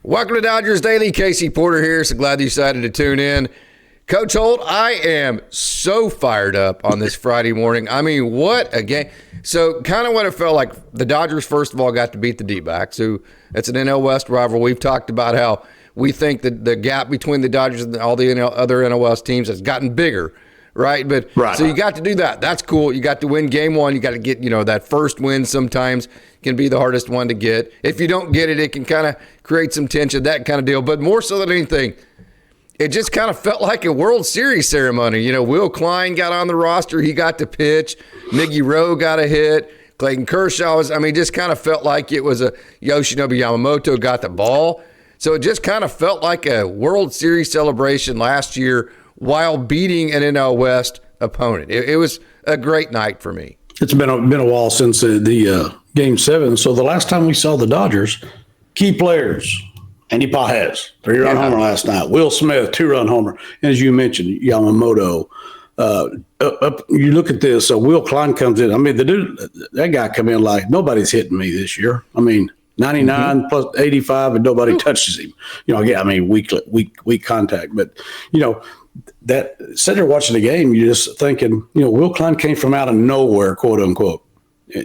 Welcome to Dodgers Daily. Casey Porter here. So glad you decided to tune in. Coach Holt, I am so fired up on this Friday morning. I mean, what a game. So kind of what it felt like, the Dodgers, first of all, got to beat the DBacks, who it's an NL West rival. We've talked about how we think that the gap between the Dodgers and all the other NL West teams has gotten bigger, right? So you got to do that. That's cool. You got to win game one. You got to get, that first win sometimes can be the hardest one to get. If you don't get it, it can kind of create some tension, that kind of deal. But more so than anything, it just kind of felt like a World Series ceremony. Will Klein got on the roster. He got to pitch. Miggy Rowe got a hit. Clayton Kershaw just kind of felt like it was a Yoshinobu Yamamoto got the ball. So it just kind of felt like a World Series celebration last year while beating an NL West opponent. It was a great night for me. It's been a while since the Game 7. So the last time we saw the Dodgers, key players, Andy Pages, 3-run homer last night. Will Smith, 2-run homer. And as you mentioned, Yamamoto. You look at this. Will Klein comes in. I mean, that guy come in like nobody's hitting me this year. I mean, 99 plus 85, and nobody touches him. Weak contact. But that sitting there watching the game, you're just thinking, Will Klein came from out of nowhere, quote unquote,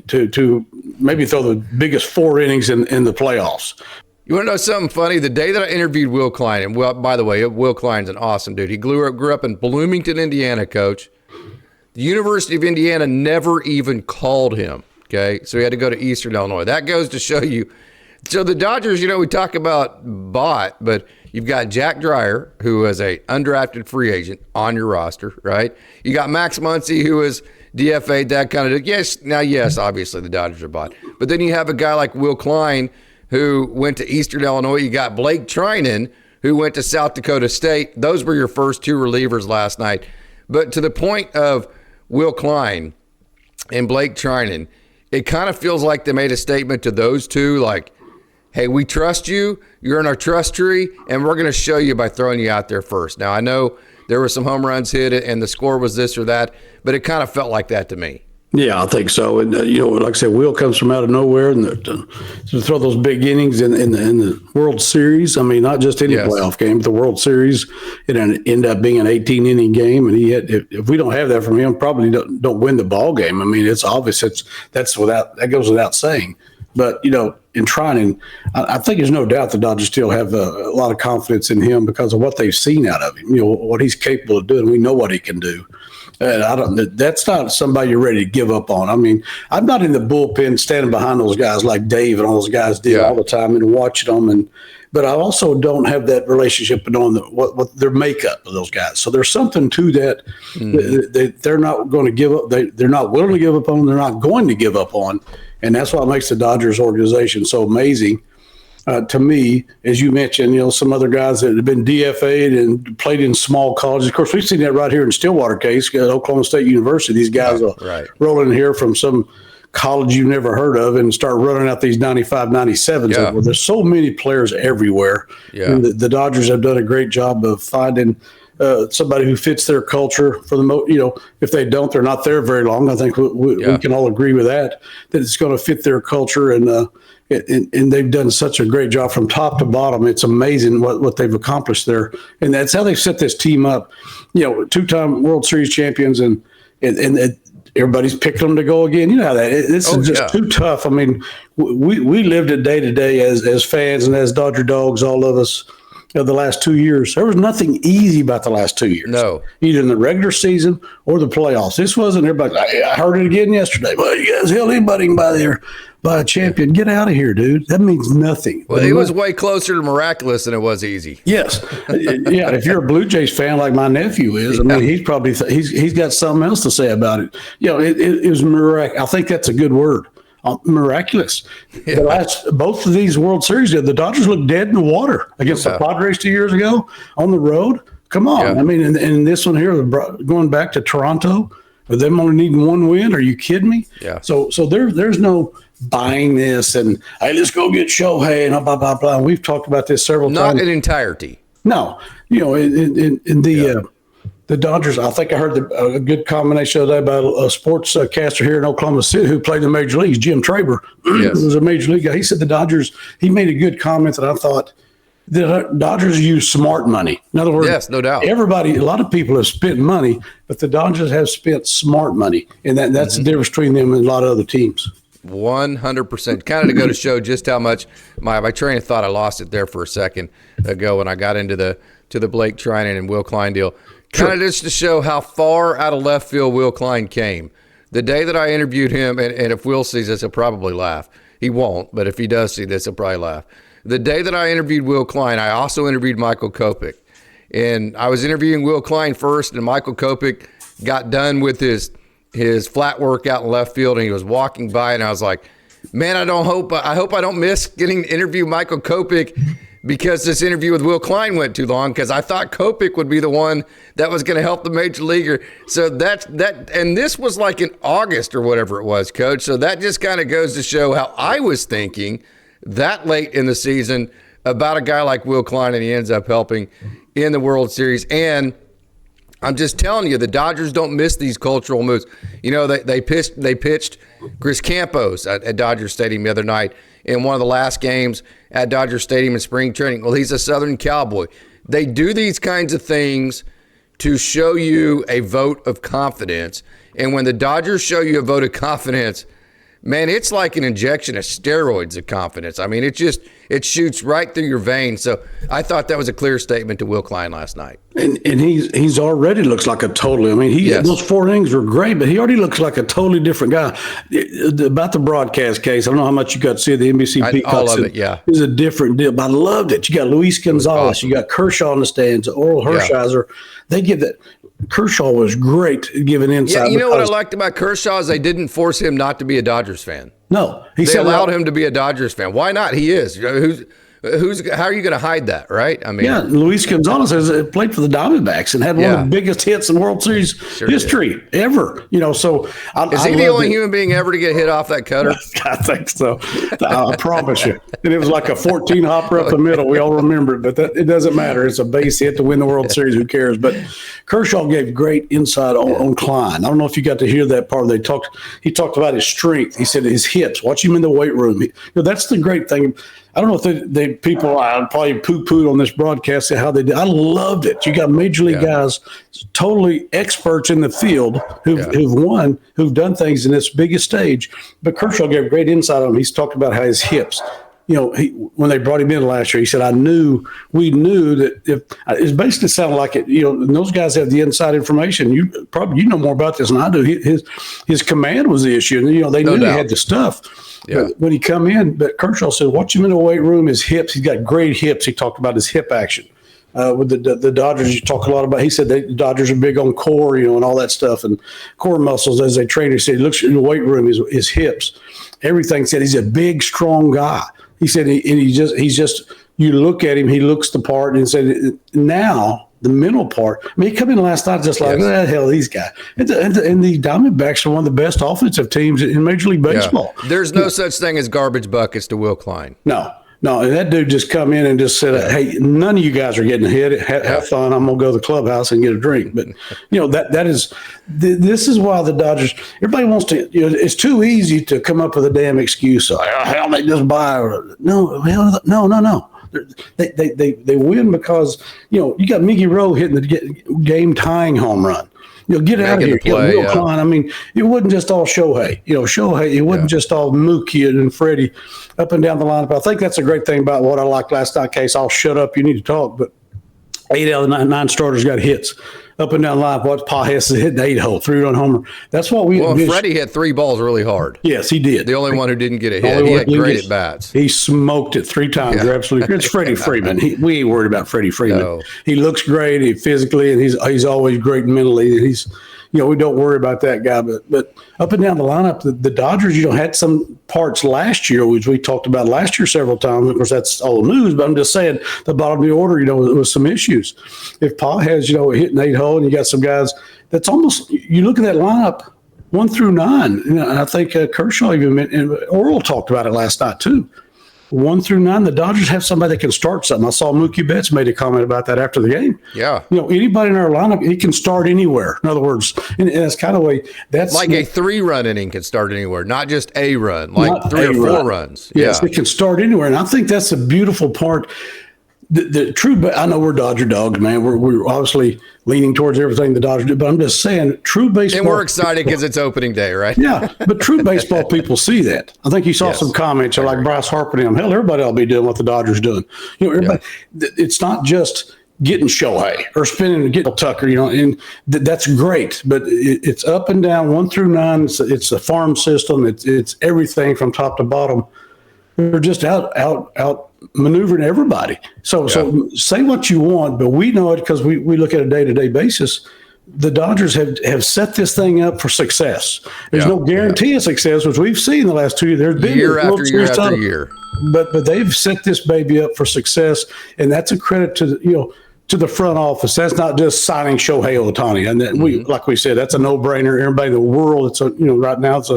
to maybe throw the biggest 4 innings in the playoffs. You want to know something funny? The day that I interviewed Will Klein, and by the way, Will Klein's an awesome dude. He grew up in Bloomington, Indiana, Coach. The University of Indiana never even called him, okay? So he had to go to Eastern Illinois. That goes to show you. So the Dodgers, we talk about bought, but you've got Jack Dreyer, who is a undrafted free agent on your roster, right? You got Max Muncy, who is DFA'd, that kind of. Yes, obviously the Dodgers are bought. But then you have a guy like Will Klein, who went to Eastern Illinois. You got Blake Trinan, who went to South Dakota State. Those were your first 2 relievers last night. But to the point of Will Klein and Blake Trinan, it kind of feels like they made a statement to those two, like, hey, we trust you, you're in our trust tree, and we're going to show you by throwing you out there first. Now, I know there were some home runs hit and the score was this or that, but it kind of felt like that to me. Yeah, I think so. And, like I said, Will comes from out of nowhere, and to throw those big innings in the World Series, I mean, not just any playoff game, but the World Series, it ended up being an 18-inning game. And if we don't have that from him, probably don't win the ball game. I mean, it's obvious. That goes without saying. But, in Trinan, I think there's no doubt the Dodgers still have a lot of confidence in him because of what they've seen out of him, what he's capable of doing. We know what he can do. And that's not somebody you're ready to give up on. I mean, I'm not in the bullpen standing behind those guys like Dave and all those guys did all the time and watching them. But I also don't have that relationship and knowing what their makeup of those guys. So there's something to that. They're not going to give up. They're not willing to give up on. They're not going to give up on. And that's what makes the Dodgers organization so amazing. To me, as you mentioned, some other guys that have been DFA'd and played in small colleges. Of course, we've seen that right here in Stillwater case, Oklahoma State University. These guys roll in here from some college you've never heard of and start running out these 95, 97s. Yeah. Well, there's so many players everywhere. Yeah. And the Dodgers have done a great job of finding somebody who fits their culture. For the most, if they don't, they're not there very long. I think we can all agree with that it's going to fit their culture, and they've done such a great job from top to bottom. It's amazing what they've accomplished there, and that's how they've set this team up. 2-time World Series champions, and everybody's picking them to go again. You know how that this is just too tough. I mean, we lived it day to day as fans and as Dodger dogs, all of us. The last 2 years, there was nothing easy about the last 2 years. No, either in the regular season or the playoffs. This wasn't everybody. I heard it again yesterday. Well, you guys, hell, anybody can buy a champion. Get out of here, dude. That means nothing. Well, it was way closer to miraculous than it was easy. Yes, yeah. If you're a Blue Jays fan like my nephew is, I mean, he's probably he's got something else to say about it. It was miraculous. I think that's a good word. Miraculous. Yeah. Both of these World Series, the Dodgers looked dead in the water against the Padres 2 years ago on the road. Come on. Yeah. I mean, and this one here, going back to Toronto, with them only needing 1 win, are you kidding me? Yeah. So there's no buying this and, hey, let's go get Shohei and blah, blah, blah. We've talked about this several times. Not in entirety. No. The Dodgers, I think I heard a good combination of that about a sportscaster here in Oklahoma City who played in the major leagues, Jim Traber. Yes. Was a major league guy. He said the Dodgers, he made a good comment that I thought, The Dodgers use smart money. In other words, yes, no doubt. a lot of people have spent money, but the Dodgers have spent smart money, and that's the difference between them and a lot of other teams. 100%. Kind of to go to show just how much my train of thought, I lost it there for a second ago when I got into the Blake Trinan and Will Klein deal. Kind of just to show how far out of left field Will Klein came. The day that I interviewed him, and if Will sees this, he'll probably laugh. He won't, but if he does see this, he'll probably laugh. The day that I interviewed Will Klein, I also interviewed Michael Kopech. And I was interviewing Will Klein first, and Michael Kopech got done with his flat work out in left field, and he was walking by, and I was like, man, I hope I don't miss getting to interview Michael Kopech because this interview with Will Klein went too long, because I thought Kopech would be the one that was going to help the major leaguer. So that, and this was like in August or whatever it was, Coach. So that just kind of goes to show how I was thinking that late in the season about a guy like Will Klein, and he ends up helping in the World Series. And I'm just telling you, the Dodgers don't miss these cultural moves. You know, they pitched Chris Campos at Dodger Stadium the other night in one of the last games at Dodger Stadium in spring training. Well, he's a Southern Cowboy. They do these kinds of things to show you a vote of confidence. And when the Dodgers show you a vote of confidence, man, it's like an injection of steroids of confidence. I mean, it shoots right through your veins. So I thought that was a clear statement to Will Klein last night. And he's already looks like a totally, I mean, those 4 innings were great, but he already looks like a totally different guy. About the broadcast case, I don't know how much you got to see the NBC Peacock. All of it, yeah. It was a different deal, but I loved it. You got Luis Gonzalez, awesome. You got Kershaw in the stands, Oral Hershiser. Yeah. They give that. Kershaw was great at giving insight. Yeah, you know what I liked about Kershaw is they didn't force him not to be a Dodgers fan. No, they allowed him to be a Dodgers fan. Why not? He is. How are you going to hide that, right? I mean, yeah, Luis Gonzalez has played for the Diamondbacks and had one of the biggest hits in World Series history ever. You know, so is he the only human being ever to get hit off that cutter? I think so. I promise you. And it was like a 14 hopper up the middle. We all remember it, but it doesn't matter. It's a base hit to win the World Series. Who cares? But Kershaw gave great insight on Klein. I don't know if you got to hear that part. He talked about his strength. He said his hips. Watch him in the weight room. That's the great thing. I don't know if people probably poo-pooed on this broadcast how they did. I loved it. You got major league guys, totally experts in the field who've won, who've done things in this biggest stage. But Kershaw gave great insight on him. He's talked about how his hips. You know, when they brought him in last year, he said, we knew that if it basically sounded like it, you know, and those guys have the inside information. You know more about this than I do. His command was the issue. And, you know, they knew he had the stuff. Yeah. But when he come in, but Kershaw said, watch him in the weight room, his hips. He's got great hips. He talked about his hip action. With the Dodgers, you talk a lot about. He said the Dodgers are big on core, you know, and all that stuff, and core muscles as they train. He said he looks in the weight room, his hips, everything. Said he's a big, strong guy. He said he's just you look at him, he looks the part, and said now the mental part. I mean, he come in last night just like, what the hell these guys? And the Diamondbacks are one of the best offensive teams in Major League Baseball. Yeah. There's no such thing as garbage buckets to Will Klein. No, and that dude just come in and just said, hey, none of you guys are getting hit. Have fun. I'm going to go to the clubhouse and get a drink. But, you know, this is why the Dodgers, everybody wants to, you know, it's too easy to come up with a damn excuse. Like, hell, they just buy. No. They win because, you know, you got Miggy Rowe hitting the game-tying home run. You know, get out of here. Will Klein. I mean, it wasn't just all Shohei. You know, it wasn't just all Mookie and Freddie up and down the lineup. I think that's a great thing about what I liked last night. Case, I'll shut up. You need to talk. But 8 out of the 9 starters got hits up and down the line. What Pages hit the 8-hole, 3-run homer. That's what we. Well, Freddie hit 3 balls really hard. Yes, he did. The only one who didn't get a hit. He had great at bats. He smoked it 3 times. You're absolutely. It's Freddie Freeman. We ain't worried about Freddie Freeman. No. He looks great physically, and he's always great mentally. He's. You know, we don't worry about that guy, but up and down the lineup, the Dodgers, you know, had some parts last year, which we talked about last year several times. Of course, that's all news, but I'm just saying the bottom of the order, you know, there was some issues. If Paul has, you know, hitting 8-hole and you got some guys that's almost, you look at that lineup 1 through 9, you know, and I think Kershaw even, and Oral talked about it last night too. 1 through 9, the Dodgers have somebody that can start something. I saw Mookie Betts made a comment about that after the game. Yeah. You know, anybody in our lineup, he can start anywhere. In other words, and that's kind of way that's like a 3-run inning can start anywhere, not just a run, like 3 or 4 runs. Yes, it can start anywhere. And I think that's a beautiful part. The true, I know we're Dodger dogs, man. We're obviously leaning towards everything the Dodgers do, but I'm just saying, true baseball. And we're excited because it's opening day, right? Yeah, but true baseball people see that. I think you saw some comments like Bryce Harper and him. Hell, everybody will be doing what the Dodgers doing. Everybody. It's not just getting Shohei or spinning and getting Tucker, and that's great. But it's up and down, 1 through 9. It's a farm system. It's everything from top to bottom. They're just out maneuvering everybody. So say what you want, but we know it because we look at a day-to-day basis. The Dodgers have set this thing up for success. There's no guarantee of success, which we've seen the last 2 years. There's been year after year after year. But they've set this baby up for success, and that's a credit to the front office. That's not just signing Shohei Ohtani. And that like we said, that's a no-brainer. Everybody in the world, right now it's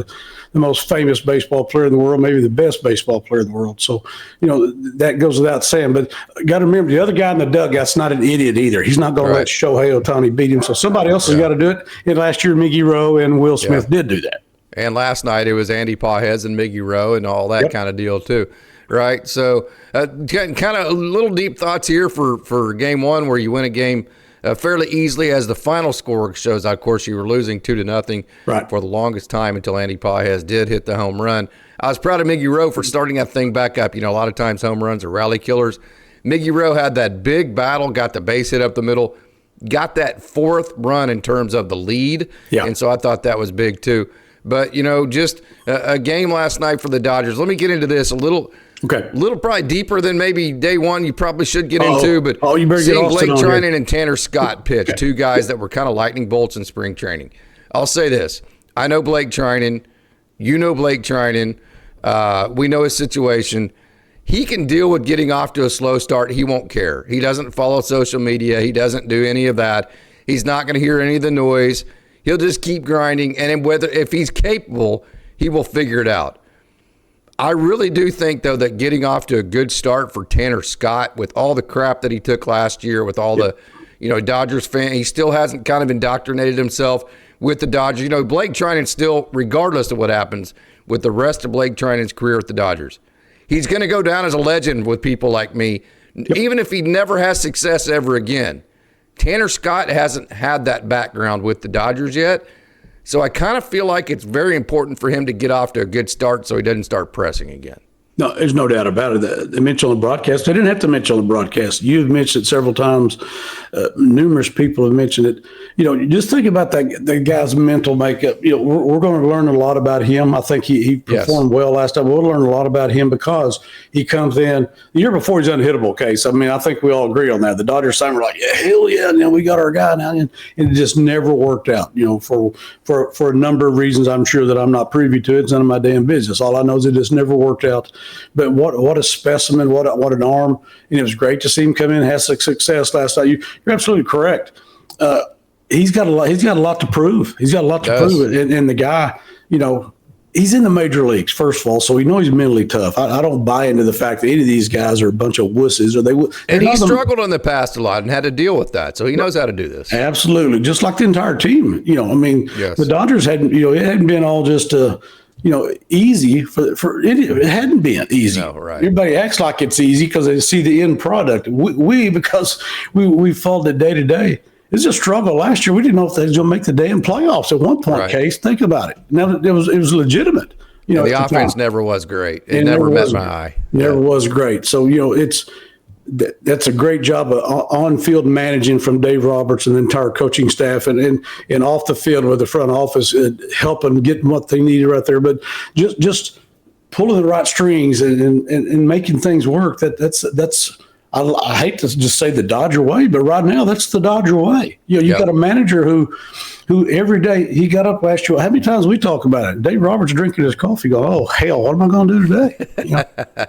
the most famous baseball player in the world, maybe the best baseball player in the world. So, that goes without saying. But got to remember, the other guy in the dugout's not an idiot either. He's not going to let Shohei Ohtani beat him. So somebody else has got to do it. And last year, Miggy Rowe and Will Smith did do that. And last night it was Andy Pajes and Miggy Rowe and all that kind of deal too. Right. So kind of little deep thoughts here for game 1 where you win a game fairly easily, as the final score shows. Of course, you were losing 2-0 for the longest time until Andy Pajes did hit the home run. I was proud of Miggy Rowe for starting that thing back up. A lot of times home runs are rally killers. Miggy Rowe had that big battle, got the base hit up the middle, got that 4th run in terms of the lead. Yeah. And so I thought that was big too. But, just a game last night for the Dodgers. Let me get into this a little probably deeper than maybe day 1 you probably should get into. But you better seeing get Blake Trinan and Tanner Scott pitch, 2 guys that were kind of lightning bolts in spring training. I'll say this. I know Blake Trinan. You know Blake Trinan. We know his situation. He can deal with getting off to a slow start. He won't care. He doesn't follow social media. He doesn't do any of that. He's not going to hear any of the noise. He'll just keep grinding, and if he's capable, he will figure it out. I really do think, though, that getting off to a good start for Tanner Scott, with all the crap that he took last year, with all the, Dodgers fan, he still hasn't kind of indoctrinated himself with the Dodgers. Blake Trinan still, regardless of what happens with the rest of Blake Trinan's career with the Dodgers, he's going to go down as a legend with people like me, even if he never has success ever again. Tanner Scott hasn't had that background with the Dodgers yet, so I kind of feel like it's very important for him to get off to a good start so he doesn't start pressing again. No, there's no doubt about it. They mentioned on the broadcast. They didn't have to mention on the broadcast. You've mentioned it several times. Numerous people have mentioned it. Just think about that guy's mental makeup. We're going to learn a lot about him. I think he performed well last time. We'll learn a lot about him because he comes in. The year before, he's unhittable case. I mean, I think we all agree on that. The Dodgers signed, we're like, yeah, hell yeah, now we got our guy now. And it just never worked out, for a number of reasons I'm sure that I'm not privy to. It's none of my damn business. All I know is it just never worked out. But what a specimen, what an arm. And it was great to see him come in and have success last night. You're absolutely correct. He's got a lot to prove. He's got a lot to prove. And the guy, he's in the major leagues, first of all, so we know he's mentally tough. I don't buy into the fact that any of these guys are a bunch of wusses. And he struggled in the past a lot and had to deal with that, so he knows how to do this. Absolutely, just like the entire team. The Dodgers hadn't, it hadn't been all just easy for it hadn't been easy. No, right. Everybody acts like it's easy because they see the end product. Because we followed it day to day. It's a struggle last year. We didn't know if they was going to make the damn playoffs at one point. Right. Case, think about it. Now it was legitimate. The offense never was great. It never met my eye. Never was great. So that's a great job of on-field managing from Dave Roberts and the entire coaching staff, and off the field with the front office helping getting what they needed right there. But just pulling the right strings and making things work. That's. I hate to just say the Dodger way, but right now that's the Dodger way. You got a manager who every day he got up last year. How many times we talk about it? Dave Roberts drinking his coffee, go, oh hell, what am I going to do today?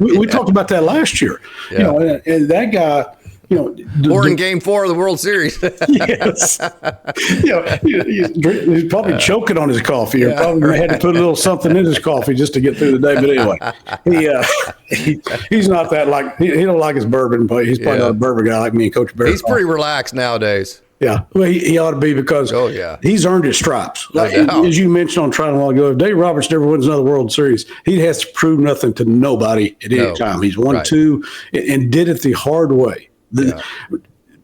We talked about that last year. And that guy. Or in Game 4 of the World Series. Yes. He's probably choking on his coffee, or probably had to put a little something in his coffee just to get through the day. But anyway, he's not that he don't like his bourbon, but he's probably not a bourbon guy like me and Coach Barrett. He's pretty relaxed nowadays. Yeah, well, he ought to be because he's earned his stripes. As you mentioned on Trying a while ago, if Dave Roberts never wins another World Series, he has to prove nothing to nobody at any time. He's won 2 and did it the hard way.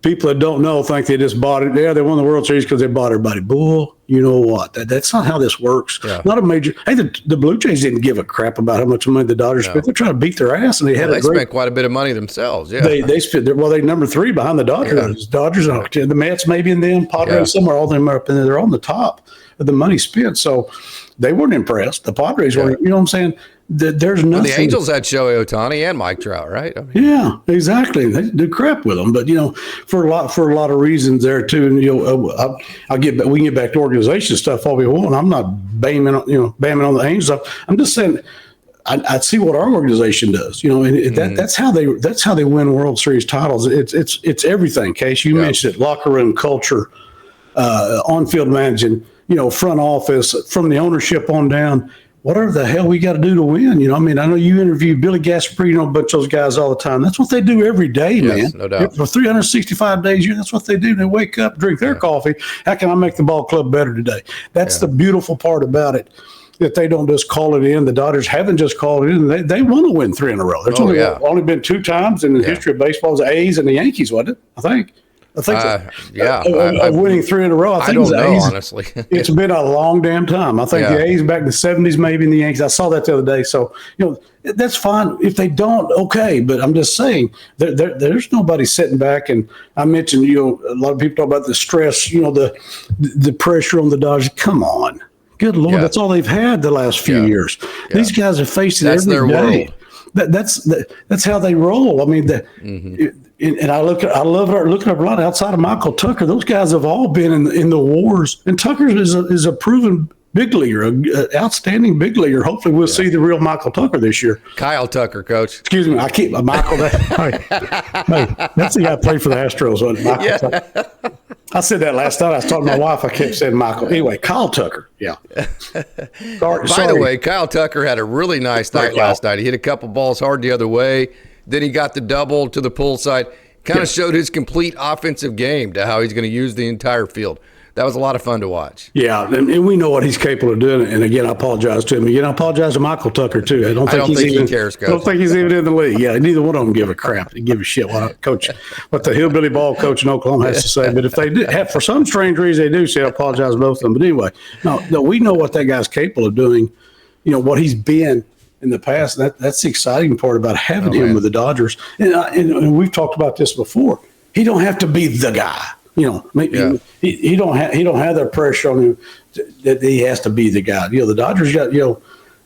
People that don't know think they just bought it. Yeah, they won the World Series because they bought everybody. Bull, you know what? That's not how this works. Yeah. Not a major. Hey, the Blue Jays didn't give a crap about how much money the Dodgers spent. They're trying to beat their ass, and they spent quite a bit of money themselves. Yeah, they spent. Well, they're number 3 behind the Dodgers. Yeah. Dodgers, the Mets, maybe, and then Padres somewhere. All them are up in there. They're on the top of the money spent. So they weren't impressed. The Padres were. You know what I'm saying? There's nothing. Well, the Angels had Shohei Ohtani and Mike Trout, right? I mean, yeah, exactly. They do crap with them, but for a lot of reasons there too. And we can get back to organization stuff all we want. I'm not bamming on the Angels. I'm just saying I see what our organization does. And that's how they win World Series titles. It's everything. Case you mentioned it, locker room culture, on-field managing, front office, from the ownership on down. Whatever the hell we got to do to win. I know you interview Billy Gasparino, a bunch of those guys all the time. That's what they do every day, man. No doubt. For 365 days a year, that's what they do. They wake up, drink their coffee. How can I make the ball club better today? That's the beautiful part about it, that they don't just call it in. The Dodgers haven't just called it in. They want to win 3 in a row. There's only been 2 times in the history of baseball, the A's and the Yankees, wasn't it? I think winning 3 in a row. I don't know, honestly. It's been a long damn time. I think the A's back in the 70s, maybe, in the Yankees. I saw that the other day. So, that's fine. If they don't, okay. But I'm just saying, there's nobody sitting back. And I mentioned, a lot of people talk about the stress, the pressure on the Dodgers. Come on. Good Lord, that's all they've had the last few years. Yeah. These guys have faced it every day. That's how they roll. I mean, and I love looking up a lot outside of Michael Tucker. Those guys have all been in the wars, and Tucker is a proven big leaguer, an outstanding big leaguer. Hopefully, we'll see the real Michael Tucker this year. Kyle Tucker, coach. Excuse me, I keep Michael. Hey, that's the guy that played for the Astros, wasn't it? Michael Tucker. I said that last night. I was talking to my wife. I kept saying Michael. Anyway, Kyle Tucker. Yeah. By the way, Kyle Tucker had a really nice night last night. He hit a couple balls hard the other way. Then he got the double to the pull side. Kind of showed his complete offensive game to how he's going to use the entire field. That was a lot of fun to watch. Yeah, and we know what he's capable of doing. And again, I apologize to him. Again, I apologize to Michael Tucker too. I don't think he cares, Coach. I don't think he's even in the league. Yeah, neither one of them give a crap. They give a shit what the hillbilly ball coach in Oklahoma has to say. But if they do have, for some strange reason, they do say I apologize to both of them. But anyway, no, we know what that guy's capable of doing. What he's been in the past. That's the exciting part about having him with the Dodgers. And we've talked about this before. He don't have to be the guy. He don't have that pressure on him that he has to be the guy. The Dodgers got you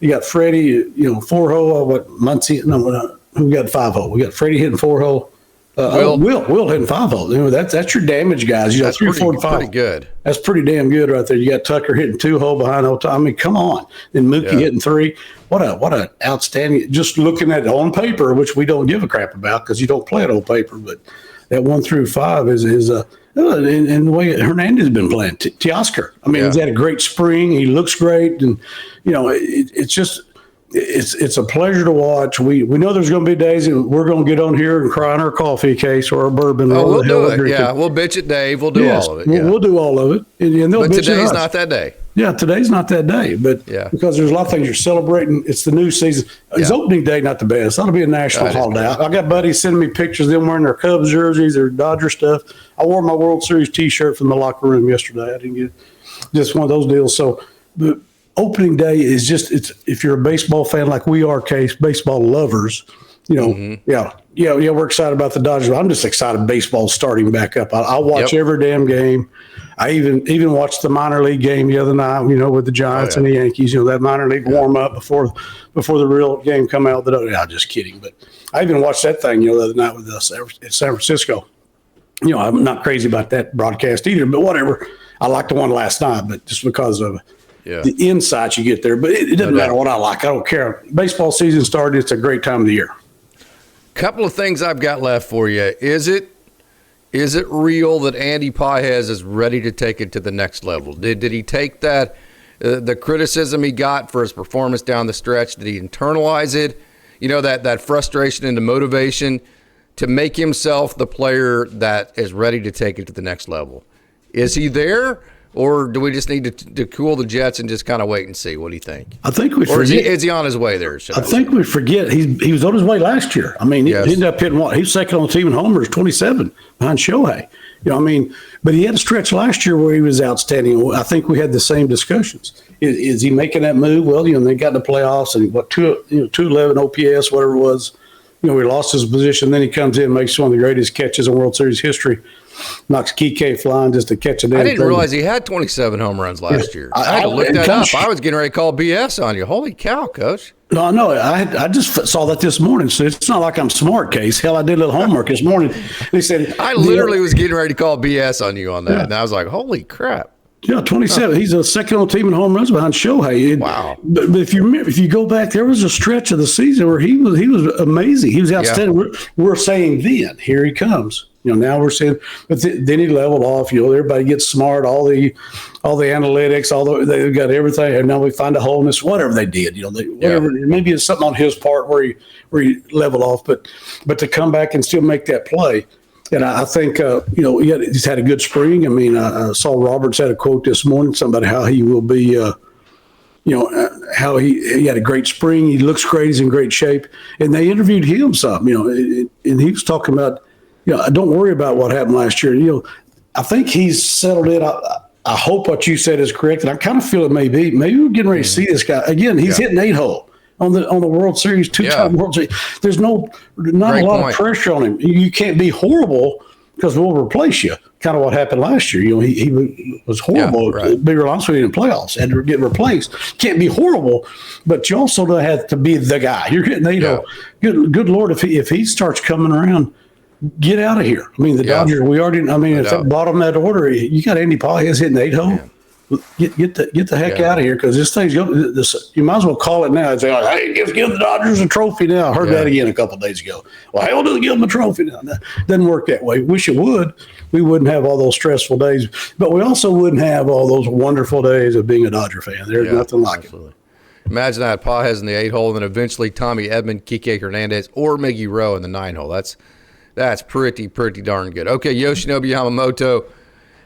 got Freddie 4-hole. Muncie? No, who got 5-hole? We got Freddie hitting 4-hole. Will hitting 5-hole. That's your damage guys. That's 3, 4, and 5. Pretty good. That's pretty damn good right there. You got Tucker hitting 2-hole behind Ohtani. I mean, come on. Then Mookie hitting 3. What a outstanding. Just looking at it on paper, which we don't give a crap about because you don't play it on paper. But that 1 through 5 is and the way Hernandez has been playing. Teoscar. I mean, he's had a great spring. He looks great, and it's just. It's a pleasure to watch. We know there's going to be days that we're going to get on here and cry in our coffee case or our bourbon. Oh, we'll do it. Yeah, we'll bitch at Dave. We'll do all of it. We'll do all of it. And but today's not that day. Yeah, today's not that day. But because there's a lot of things you're celebrating. It's the new season. It's opening day, not the best. That'll be a national holiday. I got buddies sending me pictures of them wearing their Cubs jerseys, their Dodger stuff. I wore my World Series T-shirt from the locker room yesterday. I didn't get just one of those deals. So the opening day is just, it's, if you're a baseball fan like we are, Case, baseball lovers, we're excited about the Dodgers. I'm just excited baseball's starting back up. I'll watch every damn game. I even watched the minor league game the other night, with the Giants and the Yankees, that minor league warm up before the real game come out. Just kidding. But I even watched that thing, the other night with us in San Francisco. I'm not crazy about that broadcast either, but whatever. I liked the one last night, but just because of the insights you get there. But it doesn't matter what I like. I don't care. Baseball season started. It's a great time of the year. Couple of things I've got left for you. Is it real that Andy Pages is ready to take it to the next level? Did he take that, the criticism he got for his performance down the stretch, did he internalize it? That frustration and the motivation to make himself the player that is ready to take it to the next level. Is he there? Or do we just need to cool the jets and just kind of wait and see? What do you think? I think we or forget. Is he on his way there? I think we forget he was on his way last year. I mean, he ended up hitting what? He was second on the team in homers, 27 behind Shohei. You know, I mean, but he had a stretch last year where he was outstanding. I think we had the same discussions. Is he making that move? Well, you know, they got in the playoffs and 211 OPS, whatever it was. You know, he lost his position. Then he comes in and makes one of the greatest catches in World Series history. Knocks Kike flying just to catch it. I didn't realize he had 27 home runs last year. I had to look that up. I was getting ready to call BS on you. Holy cow, Coach. No, I know. I just saw that this morning, so it's not like I'm smart, Case. Hell, I did a little homework this morning. They said I literally was getting ready to call BS on you on that, and I was like, holy crap. Yeah, 27. He's a second on the team in home runs behind Shohei. Wow. But if you remember, if you go back, there was a stretch of the season where he was amazing. He was outstanding. Yeah. We're saying then, here he comes. You know, now we're saying, but then he leveled off. You know, everybody gets smart. All the analytics, they've got everything, and now we find a hole in this. Whatever they did, you know, whatever. Yeah. Maybe it's something on his part where he leveled off, but to come back and still make that play. And I think, you know, he's had a good spring. I mean, I saw Roberts had a quote this morning, somebody how he will be, you know, how he had a great spring. He looks great. He's in great shape. And they interviewed him some, you know, and he was talking about, you know, don't worry about what happened last year. You know, I think he's settled in. I hope what you said is correct. And I kind of feel it may be. Maybe we're getting ready to see this guy. Again, he's hitting 8-hole. On the World Series, two-time World Series. There's not a lot of pressure on him. You can't be horrible because we'll replace you. Kind of what happened last year. You know, he was horrible. Yeah, right. Bigger loss in the playoffs. Had to get replaced. Can't be horrible, but you also don't have to be the guy. You're getting 8-0. Good Lord, if he starts coming around, get out of here. I mean, the Dodgers, we already, I mean, at the bottom of that order, you got Andy Pages hitting 8-hole. Yeah. Get the heck out of here because this thing's going. You might as well call it now and say, "Hey, give the Dodgers a trophy now." I heard that again a couple of days ago. Well, hell, do give them a trophy now. That doesn't work that way. Wish it would. We wouldn't have all those stressful days, but we also wouldn't have all those wonderful days of being a Dodger fan. There's nothing like it. Imagine that Pages in the 8-hole, and then eventually Tommy Edman, Kike Hernandez, or Miggy Rowe in the 9-hole. That's pretty darn good. Okay, Yoshinobu Yamamoto.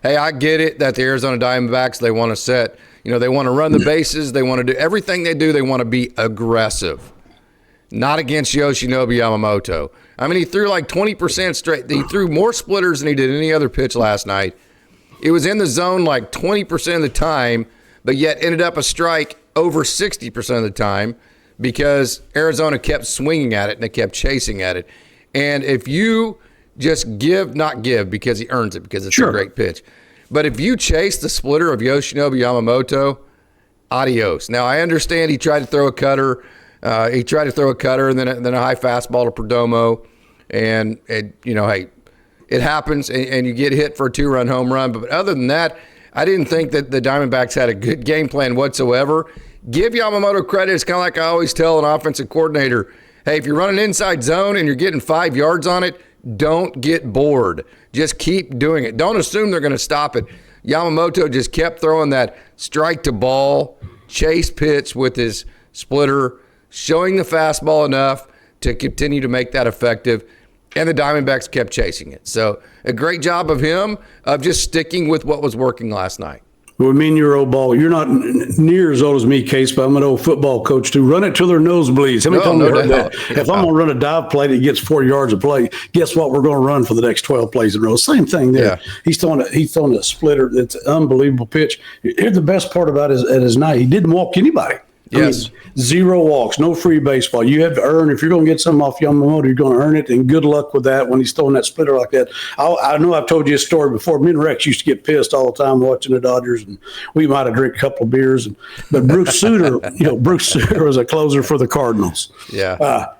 Hey, I get it that the Arizona Diamondbacks, they want to set, you know, they want to run the bases. They want to do everything they do. They want to be aggressive. Not against Yoshinobu Yamamoto. I mean, he threw like 20% straight. He threw more splitters than he did any other pitch last night. It was in the zone like 20% of the time, but yet ended up a strike over 60% of the time because Arizona kept swinging at it and they kept chasing at it. And if you just not give because he earns it because it's a great pitch. But if you chase the splitter of Yoshinobu Yamamoto, adios. Now, I understand he tried to throw a cutter. And then a high fastball to Perdomo. And, you know, hey, it happens, and you get hit for a 2-run home run. But other than that, I didn't think that the Diamondbacks had a good game plan whatsoever. Give Yamamoto credit. It's kind of like I always tell an offensive coordinator, hey, if you're running inside zone and you're getting 5 yards on it, don't get bored. Just keep doing it. Don't assume they're going to stop it. Yamamoto just kept throwing that strike to ball, chase pitch with his splitter, showing the fastball enough to continue to make that effective. And the Diamondbacks kept chasing it. So a great job of him of just sticking with what was working last night. Well, me and your old ball, you're not near as old as me, Case, but I'm an old football coach too. Run it till their nose bleeds. How many times have you heard that? If I'm going to run a dive play that gets 4 yards of play, guess what? We're going to run for the next 12 plays in a row. Same thing there. Yeah. He's throwing a splitter. It's an unbelievable pitch. Here's the best part about his night. He didn't walk anybody. Yes. I mean, 0 walks, no free baseball. You have to earn. If you're going to get something off Yamamoto, you're going to earn it, and good luck with that when he's throwing that splitter like that. I know I've told you a story before. Me and Rex used to get pissed all the time watching the Dodgers, and we might have drank a couple of beers. But Bruce Sutter, Bruce Sutter was a closer for the Cardinals. Yeah.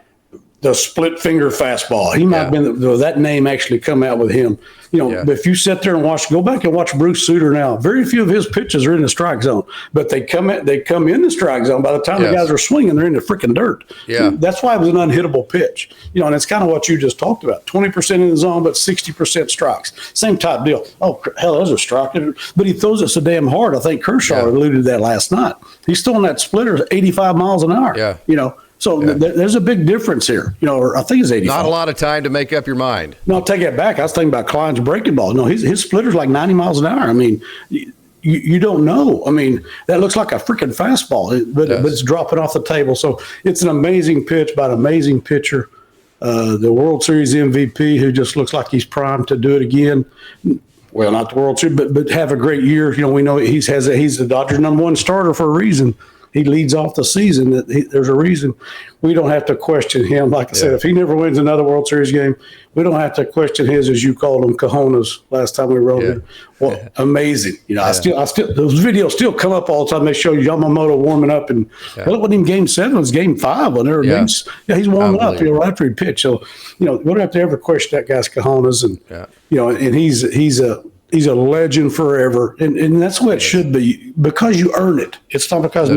The split finger fastball. He might have been that name actually come out with him. But if you sit there and go back and watch Bruce Sutter now, very few of his pitches are in the strike zone, but they come in the strike zone. By the time the guys are swinging, they're in the freaking dirt. Yeah. That's why it was an unhittable pitch. And it's kind of what you just talked about. 20% in the zone, but 60% strikes. Same type deal. Oh, hell, those are strike. But he throws it so damn hard. I think Kershaw alluded to that last night. He's throwing that splitter 85 miles an hour. Yeah. So there's a big difference here. Or I think it's 85. Not a lot of time to make up your mind. No, I'll take that back. I was thinking about Klein's breaking ball. No, his splitter's like 90 miles an hour. I mean, you don't know. I mean, that looks like a freaking fastball, but it's dropping off the table. So it's an amazing pitch by an amazing pitcher. The World Series MVP who just looks like he's primed to do it again. Well, not the World Series, but have a great year. You know, we know he's the Dodgers' #1 starter for a reason. He leads off the season. There's a reason. We don't have to question him. Like I said, if he never wins another World Series game, we don't have to question his, as you called them, cojones last time we wrote it. Well, amazing. You know, I still those videos still come up all the time. They show Yamamoto warming up, and well, it wasn't even Game 7. It was Game 5 when they were he's warming up. You know, right after he pitched. So, you know, we don't have to ever question that guy's cojones, and you know, and he's a legend forever, and that's what it should be, because you earn it. It's not because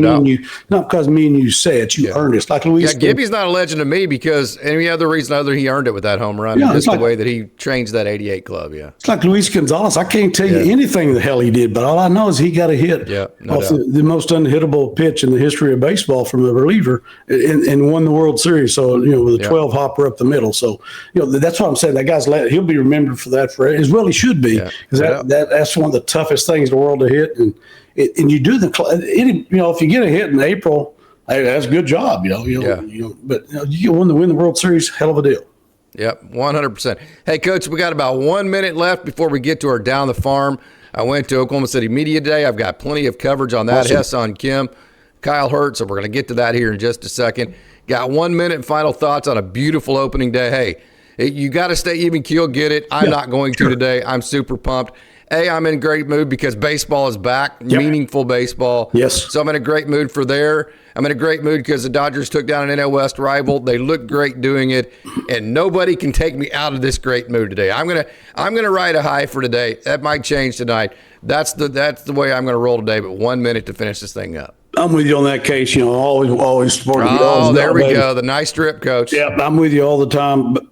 me and you say it. You earn it. It's like Luis. Yeah, Gibby's not a legend to me because any other reason other than he earned it with that home run. Just the way that he changed that '88 club. Yeah, it's like Luis Gonzalez. I can't tell you anything the hell he did, but all I know is he got a hit off the most unhittable pitch in the history of baseball from a reliever, and won the World Series. So, you know, with a 12 hopper up the middle. So, you know, that's what I'm saying. That guy's he'll be remembered for that as well. He should be, because that's one of the toughest things in the world to hit, and you do you know, if you get a hit in April, hey, that's a good job, you know. But you win the World Series, hell of a deal. Yep, 100%. Hey, Coach, we got about 1 minute left before we get to our Down the Farm. I went to Oklahoma City Media Day. I've got plenty of coverage on that. Awesome. Hesson Kim, Kyle Hurt, so we're going to get to that here in just a second. Got 1 minute and final thoughts on a beautiful opening day. Hey, you got to stay even keel, get it. I'm not going to today. I'm super pumped. I'm in a great mood because baseball is back, meaningful baseball. Yes. So I'm in a great mood for there. I'm in a great mood because the Dodgers took down an NL West rival. They look great doing it, and nobody can take me out of this great mood today. I'm gonna ride a high for today. That might change tonight. That's the way I'm gonna roll today. But 1 minute to finish this thing up. I'm with you on that case. You know, always supporting you. Oh, there we go. The nice strip, Coach. Yeah, I'm with you all the time. But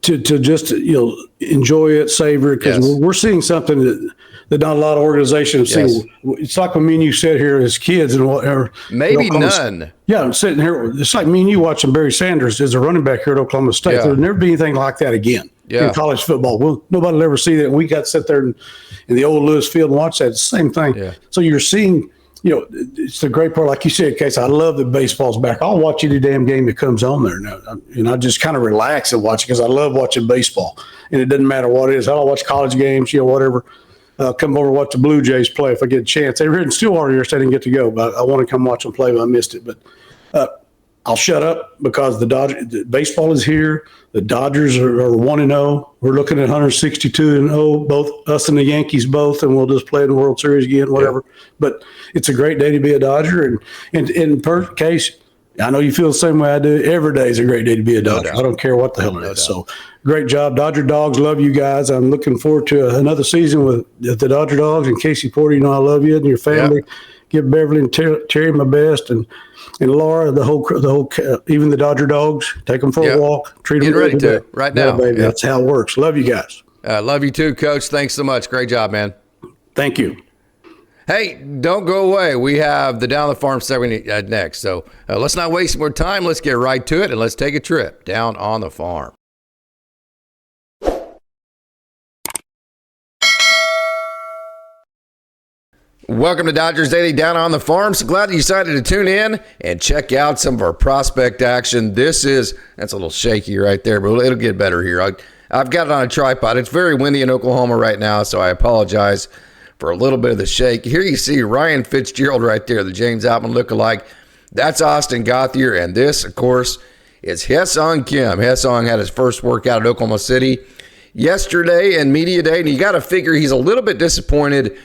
to just, you know, enjoy it, savor it, because we're seeing something that not a lot of organizations have seen. It's like when me and you sit here as kids and whatever. Maybe none. I'm sitting here. It's like me and you watching Barry Sanders as a running back here at Oklahoma State. There'll never be anything like that again in college football. Nobody will ever see that. We got to sit there in the old Lewis Field and watch that. It's the same thing. Yeah. So you're seeing, you know, it's the great part. Like you said, Case, I love that baseball's back. I'll watch any damn game that comes on there now. And I just kind of relax and watch it because I love watching baseball. And it doesn't matter what it is. I'll watch college games, you know, whatever. Come over and watch the Blue Jays play if I get a chance. They were in Stillwater yesterday. I didn't get to go, but I want to come watch them play, but I missed it. But I'll shut up because baseball is here. The Dodgers are 1-0. We're looking at 162-0, both us and the Yankees both, and we'll just play in the World Series again, whatever. But it's a great day to be a Dodger. And in per case, I know you feel the same way I do. Every day is a great day to be a Dodger. I don't care what the hell it is. So great job, Dodger Dogs. Love you guys. I'm looking forward to another season with the Dodger Dogs. And Casey Porter, you know I love you and your family. Give Beverly and Terry my best, and Laura, the whole even the Dodger Dogs. Take them for a walk. Treat them ready to right now. Baby. That's how it works. Love you guys. Love you too, Coach. Thanks so much. Great job, man. Thank you. Hey, don't go away. We have the Down the Farm segment next. So let's not waste more time. Let's get right to it, and let's take a trip down on the farm. Welcome to Dodgers Daily Down on the Farm. So glad that you decided to tune in and check out some of our prospect action. That's a little shaky right there, but it'll get better here. I've got it on a tripod. It's very windy in Oklahoma right now, so I apologize for a little bit of the shake. Here you see Ryan Fitzgerald right there, the James Outman lookalike. That's Austin Gauthier, and this, of course, is Hesson Kim. Hesson had his first workout at Oklahoma City yesterday and media day, and you got to figure he's a little bit disappointed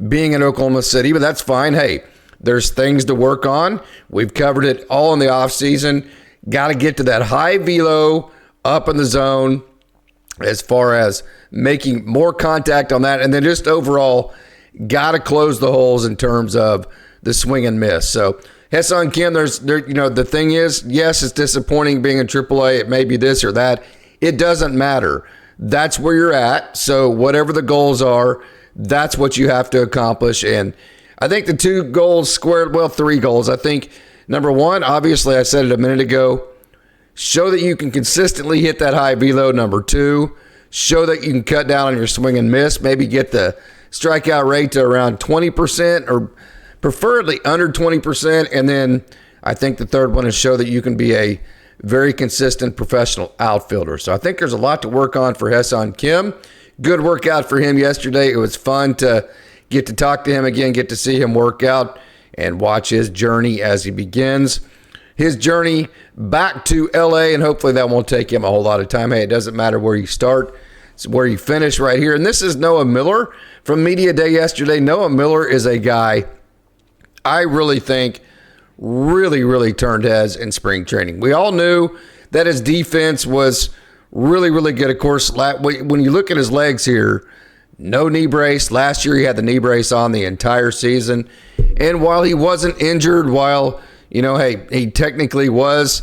being in Oklahoma City, but that's fine. Hey, there's things to work on. We've covered it all in the offseason. Got to get to that high velo up in the zone as far as making more contact on that, and then just overall got to close the holes in terms of the swing and miss. So Hesson Kim, the thing is, yes, it's disappointing being in AAA. It may be this or that. It doesn't matter. That's where you're at. So whatever the goals are, that's what you have to accomplish. And I think the three goals. I think number one, obviously I said it a minute ago, show that you can consistently hit that high velo. Number two, show that you can cut down on your swing and miss, maybe get the strikeout rate to around 20% or preferably under 20%. And then I think the third one is show that you can be a very consistent professional outfielder. So I think there's a lot to work on for Ha-Seong Kim. Good workout for him yesterday. It was fun to get to talk to him again, get to see him work out and watch his journey as he begins his journey back to LA, and hopefully that won't take him a whole lot of time. Hey, it doesn't matter where you start. It's where you finish right here. And this is Noah Miller from Media Day yesterday. Noah Miller is a guy I really think really turned heads in spring training. We all knew that his defense was really good. Of course, when you look at his legs here, no knee brace. Last year he had the knee brace on the entire season. And while he wasn't injured, while, he technically was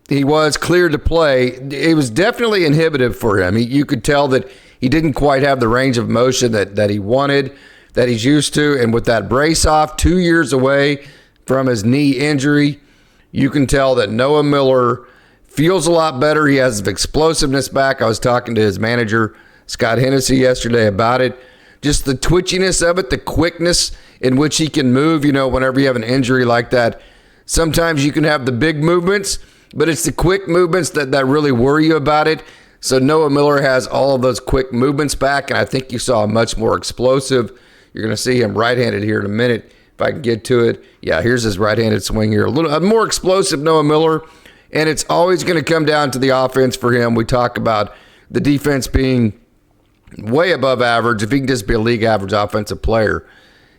cleared to play, it was definitely inhibitive for him. You could tell that he didn't quite have the range of motion that he wanted, that he's used to. And with that brace off, 2 years away from his knee injury, you can tell that Noah Miller feels a lot better. He has explosiveness back. I was talking to his manager, Scott Hennessy, yesterday about it. Just the twitchiness of it, the quickness in which he can move. Whenever you have an injury like that, sometimes you can have the big movements, but it's the quick movements that really worry you about it. So Noah Miller has all of those quick movements back, and I think you saw a much more explosive. You're going to see him right-handed here in a minute, if I can get to it. Yeah, here's his right-handed swing here. A more explosive Noah Miller, and it's always going to come down to the offense for him. We talk about the defense being way above average. If he can just be a league average offensive player,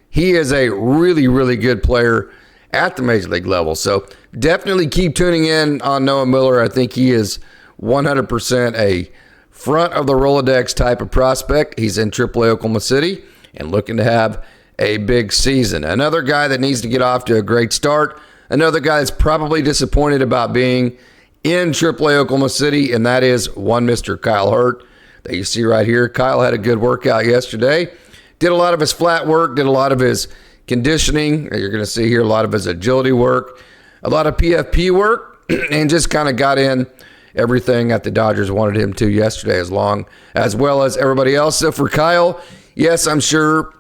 he is a really good player at the major league level. So definitely keep tuning in on Noah Miller. I think he is 100% a front of the Rolodex type of prospect. He's in AAA Oklahoma City and looking to have a big season. Another guy that needs to get off to a great start. Another guy that's probably disappointed about being in AAA Oklahoma City, and that is one Mr. Kyle Hurt that you see right here. Kyle had a good workout yesterday. Did a lot of his flat work, did a lot of his conditioning. You're going to see here a lot of his agility work, a lot of PFP work, and just kind of got in everything that the Dodgers wanted him to yesterday, as well as everybody else. So for Kyle, yes, I'm sure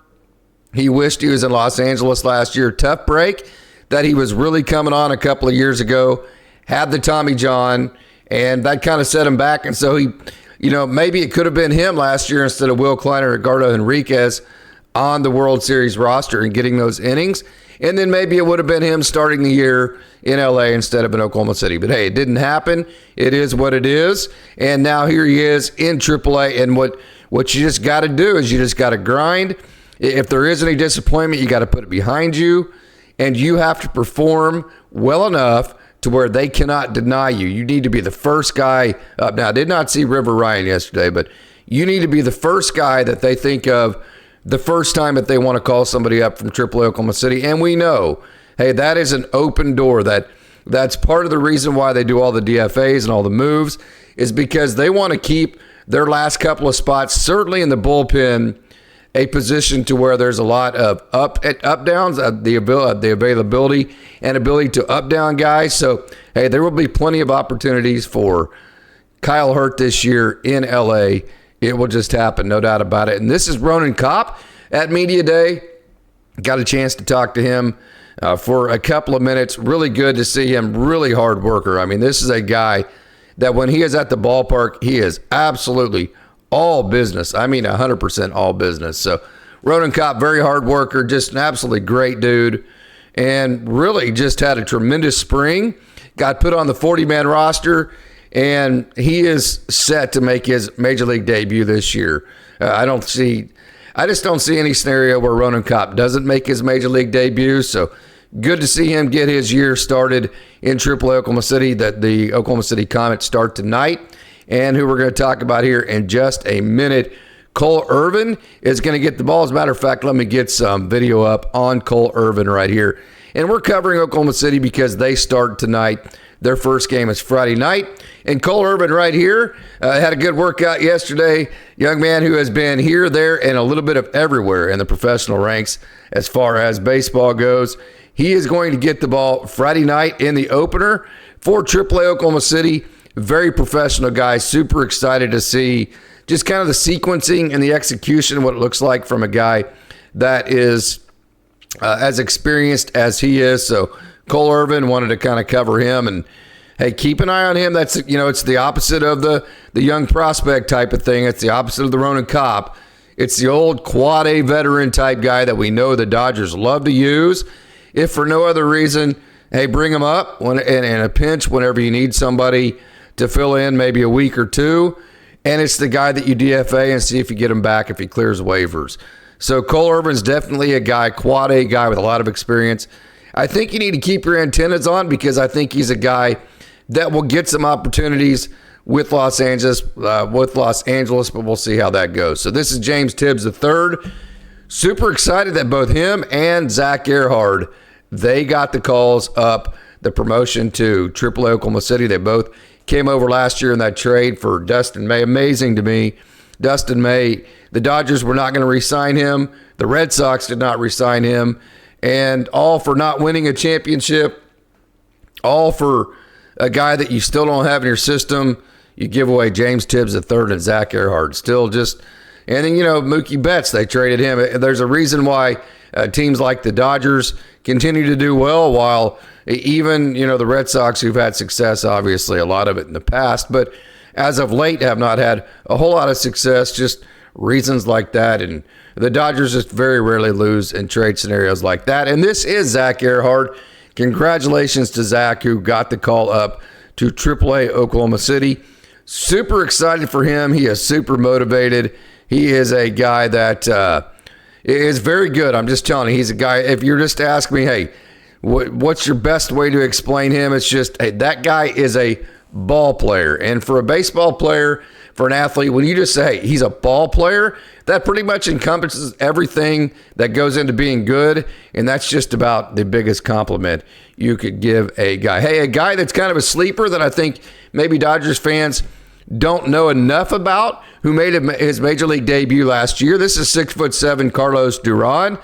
he wished he was in Los Angeles last year. Tough break that he was really coming on a couple of years ago, had the Tommy John, and that kind of set him back. And so he, maybe it could have been him last year instead of Will Kleiner or Edgardo Henriquez on the World Series roster and getting those innings. And then maybe it would have been him starting the year in LA instead of in Oklahoma City. But hey, it didn't happen. It is what it is. And now here he is in AAA. And what you just got to do is you just got to grind. If there is any disappointment, you got to put it behind you. And you have to perform well enough to where they cannot deny you. You need to be the first guy up. Now, I did not see River Ryan yesterday, but you need to be the first guy that they think of the first time that they want to call somebody up from AAA Oklahoma City. And we know, hey, that is an open door. That's part of the reason why they do all the DFAs and all the moves, is because they want to keep their last couple of spots, certainly in the bullpen, a position to where there's a lot of up downs, the availability and ability to up down guys. So, hey, there will be plenty of opportunities for Kyle Hurt this year in LA. It will just happen, no doubt about it. And this is Ronan Kopp at Media Day. Got a chance to talk to him for a couple of minutes. Really good to see him. Really hard worker. I mean, this is a guy that when he is at the ballpark, he is absolutely all business. I mean, 100% all business. So Ronan Kopp, very hard worker, just an absolutely great dude, and really just had a tremendous spring. Got put on the 40-man roster, and he is set to make his major league debut this year. I just don't see any scenario where Ronan Kopp doesn't make his major league debut. So good to see him get his year started in AAA Oklahoma City. That the Oklahoma City Comets start tonight. And who we're going to talk about here in just a minute. Cole Irvin is going to get the ball. As a matter of fact, let me get some video up on Cole Irvin right here. And we're covering Oklahoma City because they start tonight. Their first game is Friday night. And Cole Irvin right here had a good workout yesterday. Young man who has been here, there, and a little bit of everywhere in the professional ranks as far as baseball goes. He is going to get the ball Friday night in the opener for AAA Oklahoma City. Very professional guy. Super excited to see just kind of the sequencing and the execution, what it looks like from a guy that is as experienced as he is. So Cole Irvin wanted to kind of cover him, and hey, keep an eye on him. That's, it's the opposite of the young prospect type of thing. It's the opposite of the Ronan Kopp. It's the old quad A veteran type guy that we know the Dodgers love to use. If for no other reason, hey, bring him up in a pinch whenever you need somebody to fill in maybe a week or two. And it's the guy that you DFA and see if you get him back if he clears waivers. So Cole Irvin's definitely a guy, quad A guy with a lot of experience. I think you need to keep your antennas on because I think he's a guy that will get some opportunities with Los Angeles, but we'll see how that goes. So this is James Tibbs III. Super excited that both him and Zach Earhart, they got the calls up, the promotion to AAA Oklahoma City. They both came over last year in that trade for Dustin May. Amazing to me. Dustin May, the Dodgers were not going to re-sign him. The Red Sox did not re-sign him. And all for not winning a championship, all for a guy that you still don't have in your system. You give away James Tibbs III and Zach Earhart. Still just, and then, Mookie Betts, they traded him. There's a reason why teams like the Dodgers continue to do well, while even, the Red Sox, who've had success, obviously, a lot of it in the past, but as of late have not had a whole lot of success, just reasons like that. And the Dodgers just very rarely lose in trade scenarios like that. And this is Zach Earhart. Congratulations to Zach, who got the call up to AAA Oklahoma City. Super excited for him. He is super motivated. He is a guy that is very good. I'm just telling you, he's a guy, if you're just asking me, hey, what's your best way to explain him? It's just, hey, that guy is a ball player. And for a baseball player, for an athlete, when you just say, hey, he's a ball player, that pretty much encompasses everything that goes into being good. And that's just about the biggest compliment you could give a guy. Hey, a guy that's kind of a sleeper that I think maybe Dodgers fans don't know enough about, who made his major league debut last year. This is 6'7" Carlos Duran,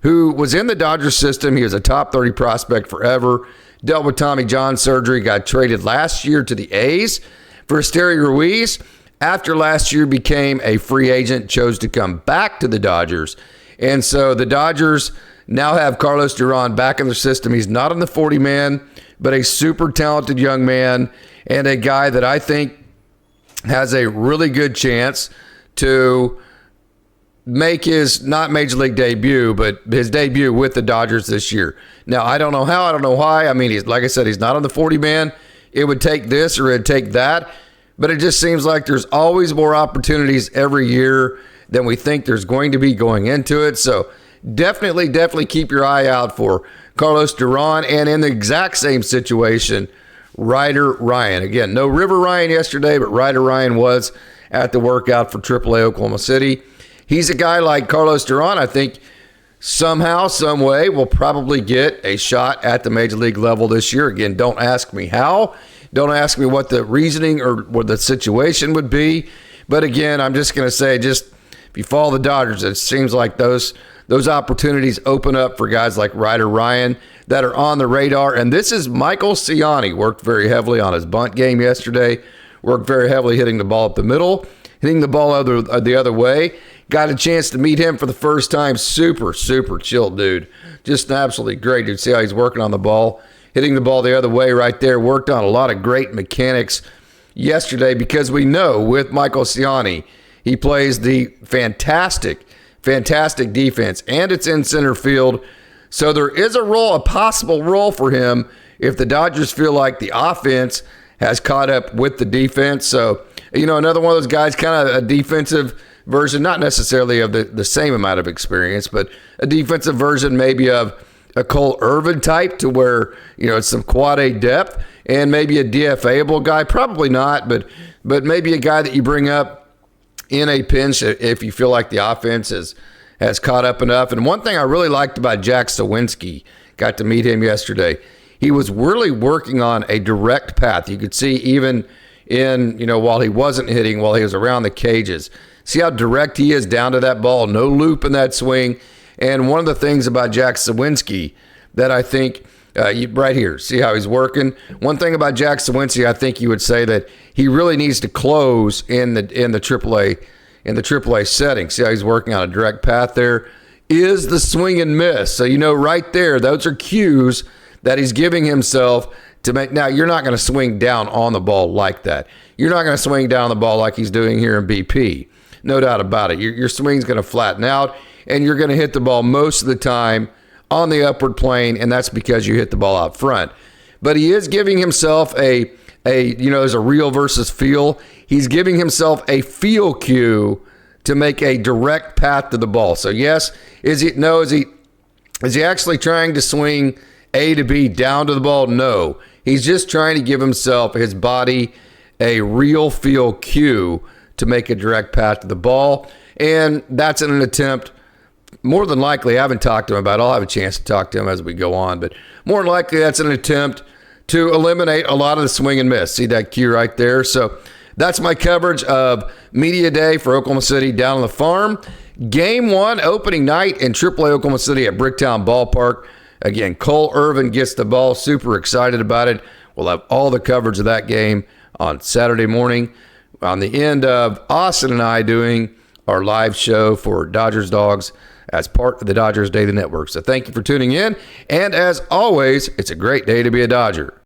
who was in the Dodgers system. He was a top 30 prospect forever. Dealt with Tommy John surgery, got traded last year to the A's for Esteury Ruiz. After last year, became a free agent, chose to come back to the Dodgers. And so the Dodgers now have Carlos Duran back in their system. He's not on the 40-man, but a super talented young man and a guy that I think has a really good chance to make his, not major league debut, but his debut with the Dodgers this year. Now, I don't know how, I don't know why. I mean, like I said, he's not on the 40-man. It would take this or it'd take that. But it just seems like there's always more opportunities every year than we think there's going to be going into it. So definitely keep your eye out for Carlos Duran. And in the exact same situation, Ryder Ryan. Again, no River Ryan yesterday, but Ryder Ryan was at the workout for AAA Oklahoma City. He's a guy like Carlos Duran, I think somehow, some way, will probably get a shot at the major league level this year. Again, don't ask me how. Don't ask me what the reasoning or what the situation would be. But again, I'm just going to say, just if you follow the Dodgers, it seems like those opportunities open up for guys like Ryder Ryan that are on the radar. And this is Michael Ciani, worked very heavily on his bunt game yesterday, worked very heavily hitting the ball up the middle, hitting the ball the other way. Got a chance to meet him for the first time. Super chill dude. Just absolutely great dude. See how he's working on the ball. Hitting the ball the other way right there. Worked on a lot of great mechanics yesterday because we know with Michael Ciani, he plays the fantastic defense, and it's in center field. So there is a possible role for him if the Dodgers feel like the offense has caught up with the defense. So, another one of those guys, kind of a defensive version, not necessarily of the same amount of experience, but a defensive version maybe of a Cole Irvin type, to where, it's some quad A depth, and maybe a DFA-able guy. Probably not, but maybe a guy that you bring up in a pinch if you feel like the offense has caught up enough. And one thing I really liked about Jack Sawinski, got to meet him yesterday, he was really working on a direct path. You could see even in, while he wasn't hitting, while he was around the cages, see how direct he is down to that ball, no loop in that swing. And one of the things about Jack Sawinski that I think Right here, see how he's working. One thing about Jack Sawinski, I think you would say that he really needs to close in the AAA setting. See how he's working on a direct path there. Is the swing and miss. So right there, those are cues that he's giving himself to make. Now, you're not going to swing down on the ball like that. You're not going to swing down the ball like he's doing here in BP. No doubt about it. Your swing's going to flatten out, and you're going to hit the ball most of the time on the upward plane, and that's because you hit the ball out front. But he is giving himself there's a real versus feel. He's giving himself a feel cue to make a direct path to the ball. So yes, is he actually trying to swing A to B down to the ball? No. He's just trying to give himself, his body, a real feel cue to make a direct path to the ball. And that's in an attempt, more than likely, I haven't talked to him about it. I'll have a chance to talk to him as we go on, but more than likely that's an attempt to eliminate a lot of the swing and miss. See that cue right there? So that's my coverage of Media Day for Oklahoma City down on the farm. Game 1, opening night in AAA Oklahoma City at Bricktown Ballpark. Again, Cole Irvin gets the ball. Super excited about it. We'll have all the coverage of that game on Saturday morning. On the end of Austin and I doing our live show for Dodgers Dogs as part of the Dodgers Daily Network. So thank you for tuning in. And as always, it's a great day to be a Dodger.